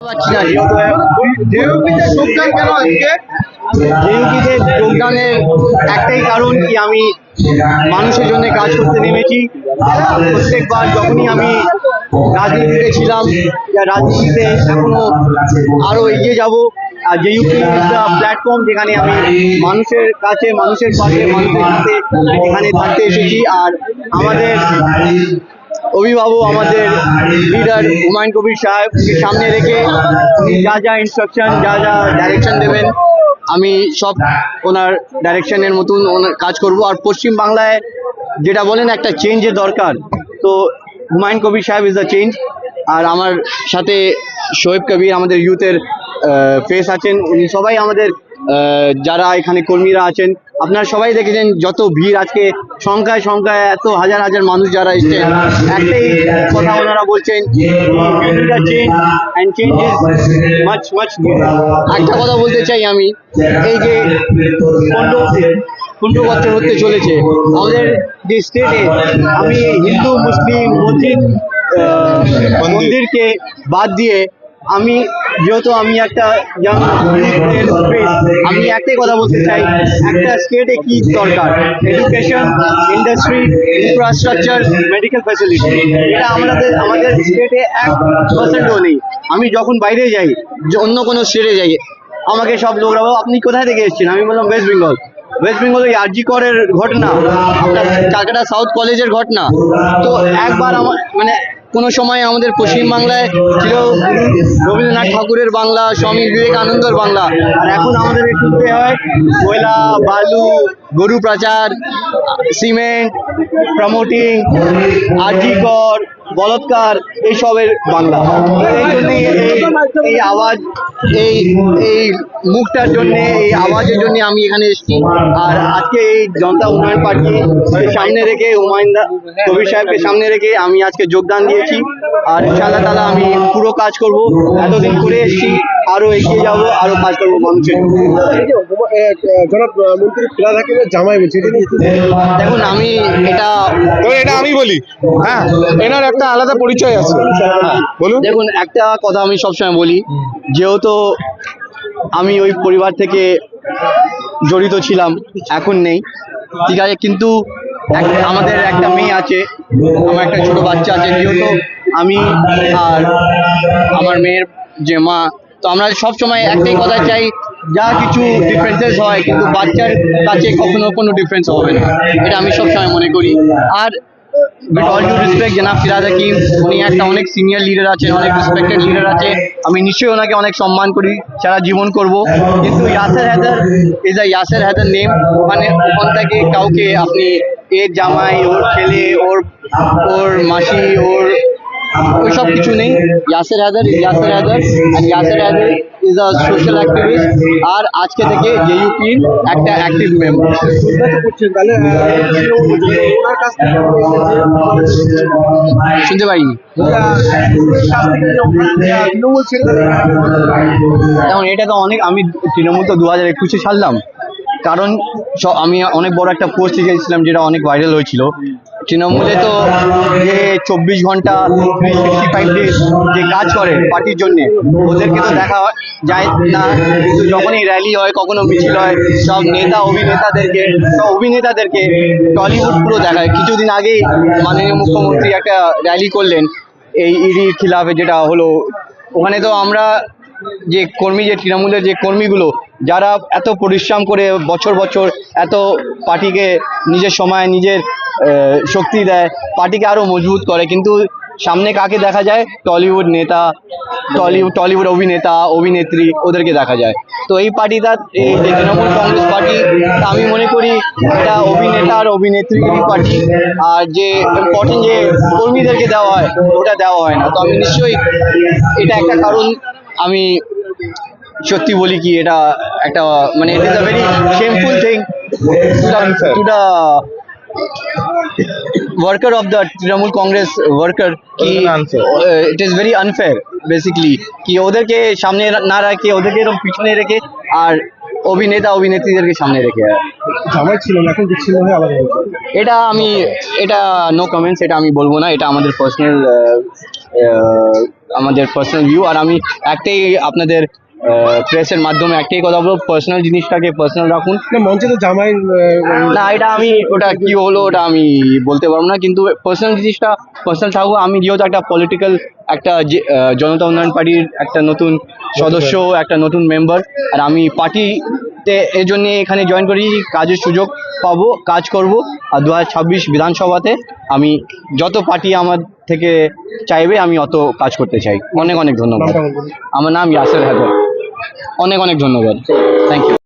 পাচ্ছি না জেইউপিতে যোগদান কেন আজকে? জেইউপিতে যোগদানের একটাই কারণ কি, আমি মানুষের জন্য কাজ করতে নেমেছি। প্রত্যেকবার যখনই আমি রাজনীতিতে ছিলাম, রাজনীতিতে এখনো আরো এগিয়ে যাব। আর জেইউপি ইজ দ্য প্ল্যাটফর্ম যেখানে আমি মানুষের কাছে, মানুষের পাশে, মানুষের সাথে এখানে থাকতে এসেছি। আর আমাদের অভিভাবক, আমাদের লিডার হুমায়ুন কবির সাহেবকে সামনে রেখে উনি যা যা ইনস্ট্রাকশন, যা যা ডাইরেকশন দেবেন, আমি সব ওনার ডাইরেকশনের মতন ওনার কাজ করব। আর পশ্চিম বাংলায় যেটা বলেন একটা চেঞ্জের দরকার, তো হুমায়ুন কবির সাহেব ইজ দ্য চেঞ্জ। আর আমার সাথে শোয়েব কবির, আমাদের ইউথের ফেস আছেন। উনি সবাই আমাদের যারা এখানে কর্মীরা আছেন, আপনারা সবাই দেখেছেন যত ভিড় আজকে, সংখ্যায় সংখ্যায় এত হাজার হাজার মানুষ যারা এসছেন। একটাই কথা ওনারা বলছেন, একটা কথা বলতে চাই আমি, এই যে 15 বছর হতে চলেছে আমাদের যে স্টেটে, আমি হিন্দু মুসলিম মন্দিরকে বাদ দিয়ে, আমি যেহেতু আমি একটা আমি একটাই কথা বলতে চাই, একটা স্টেটে কি দরকার, education, industry, infrastructure, medical facility, এটা আমাদের স্টেটে 1%ও নেই। আমি যখন বাইরে যাই, অন্য কোনো স্টেটে যাই, আমাকে সব লোকরা বলো আপনি কোথায় থেকে এসেছেন, আমি বললাম ওয়েস্ট বেঙ্গল। ওয়েস্ট বেঙ্গল ওই আরজি করের ঘটনা, আপনার ক্যালকাটা সাউথ কলেজের ঘটনা। তো একবার আমার মানে কোনো সময় আমাদের পশ্চিমবাংলায় ছিল রবীন্দ্রনাথ ঠাকুরের বাংলা, স্বামী বিবেকানন্দর বাংলা, আর এখন আমাদের শুনতে হয় কয়লা, বালু, গরু পাচার, সিমেন্ট, প্রমোটিং, আরজি কর, বলৎকার, এইসবের বাংলা। এই জন্যই এই আওয়াজ, এই মুখটার জন্য, এই আওয়াজের জন্য আমি এখানে এসেছি। আর আজকে এই জনতা উন্নয়ন পার্টি সামনে রেখে, হুমায়ুন কবির সাহেবকে সামনে রেখে আমি আজকে যোগদান দিয়েছি। আর ইনশাআল্লাহ তাআলা আমি পুরো কাজ করব, এতদিন করে এসেছি, আরো এগিয়ে যাব, আরো কাজ করবো মানুষের। জনাব মন্ত্রী ফিরাদ হাকিমের জামাই বলছি, দেখুন আমি এটা আমি বলি, হ্যাঁ, এনার একটা আলাদা পরিচয় আছে, বলুন। দেখুন একটা কথা আমি সবসময় বলি, যেহেতু আমি ওই পরিবার থেকে জড়িত ছিলাম, এখন নেই, ঠিক আছে, কিন্তু আমাদের একটা মেয়ে আছে, আমার একটা ছোট বাচ্চা আছে, যেহেতু আমি আর আমার মেয়ের যে মা, তো আমরা সব সময় একটাই কথা চাই, যা কিছু ডিফারেন্সেস হয় কিন্তু বাচ্চার কাছে কখনো কোনো ডিফারেন্স হবে না, এটা আমি সবসময় মনে করি। আর উইথ অল ডিউ রেসপেক্ট, জনাব ফিরাদ হাকিম উনি একটা অনেক সিনিয়র লিডার আছেন, অনেক রেসপেক্টেড লিডার আছে, আমি নিশ্চয়ই ওনাকে অনেক সম্মান করি, সারা জীবন করব। কিন্তু Yaser Haider is a Yaser Haider name, মানে ওখান থেকে কাউকে আপনি এর জামাই, ওর ছেলে, ওর মাসি, ওই সব কিছু নেই। ইয়াসের হায়দার ইজ ইয়াসের হায়দার, আর Yaser Haider is a social activist, আর আজকে থেকে জেইউপির একটা অ্যাক্টিভ মেম্বার। শুনতে পাইনি। যেমন এটা তো অনেক, আমি তৃণমূল তো 2021-এ ছাড়লাম, কারণ আমি অনেক বড় একটা পোস্ট লিখেছিলাম যেটা অনেক ভাইরাল হয়েছিল। তৃণমূলে তো যে 24 ঘন্টা 365 ডেজ যে কাজ করে পার্টির জন্যে, ওদেরকে তো দেখা যায় না, কিন্তু যখনই র্যালি হয়, কখনো মিছিল হয়, সব অভিনেতাদেরকে টলিউড পুরো দেখায়। কিছুদিন আগেই মাননীয় মুখ্যমন্ত্রী একটা র্যালি করলেন এই ইডির খিলাফে, যেটা হলো, ওখানে তো আমরা যে কর্মী, যে তৃণমূলের যে কর্মীগুলো যারা এত পরিশ্রম করে বছর বছর এত পার্টিকে নিজের সময়, নিজের শক্তি দেয়, পার্টিকে আরো মজবুত করে, কিন্তু সামনে কাকে দেখা যায়? টলিউড নেতা, টলিউড অভিনেতা, অভিনেত্রী, ওদেরকে দেখা যায়। তো এই পার্টিটা, এই যে তৃণমূল কংগ্রেস পার্টি, আমি মনে করি এটা অভিনেতা আর অভিনেত্রীরই পার্টি, আর যে ইম্পর্টেন্ট যে কর্মীদেরকে দেওয়া হয় ওটা দেওয়া হয় না। তো আমি নিশ্চয়ই এটা একটা কারণ, আমি সত্যি বলি কি, এটা একটা মানে it is a very shameful thing to the worker of the Trinamool Congress worker ki it is very unfair basically ki ওদেরকে সামনে না রেখে, ওদেরকে এরকম পিছনে রেখে, আর অভিনেতা অভিনেত্রীদেরকে সামনে রেখে। জামাই ছিল না, এখন বিচ্ছিন্ন হয়ে আলাদা হয়েছে, এটা নো কমেন্টস, এটা আমি বলবো না, এটা আমাদের পার্সোনাল আমাদের পার্সোনাল ভিউ। আর আমি একটাই আপনাদের প্রেসের মাধ্যমে একটাই কথা বলবো, পার্সোনাল জিনিসটাকে পার্সোনাল রাখুন। না মঞ্চে তো জামাই না এটা আমি ওটা কি হলো ওটা আমি বলতে পারবো না, কিন্তু পার্সোনাল জিনিসটা পার্সোনাল থাকবো। আমি যেহেতু একটা পলিটিক্যাল একটা জনতা উন্নয়ন পার্টির একটা নতুন সদস্য, একটা নতুন মেম্বার, আর আমি পার্টিতে এই জন্য এখানে জয়েন করি, কাজের সুযোগ পাবো, কাজ করব। আর 2026 বিধানসভাতে আমি যত পার্টি আমার থেকে চাইবে আমি অত কাজ করতে চাই। অনেক অনেক ধন্যবাদ। নামটা বলুন। আমার নাম ইয়াসের হায়দার। অনেক অনেক ধন্যবাদ। Thank you.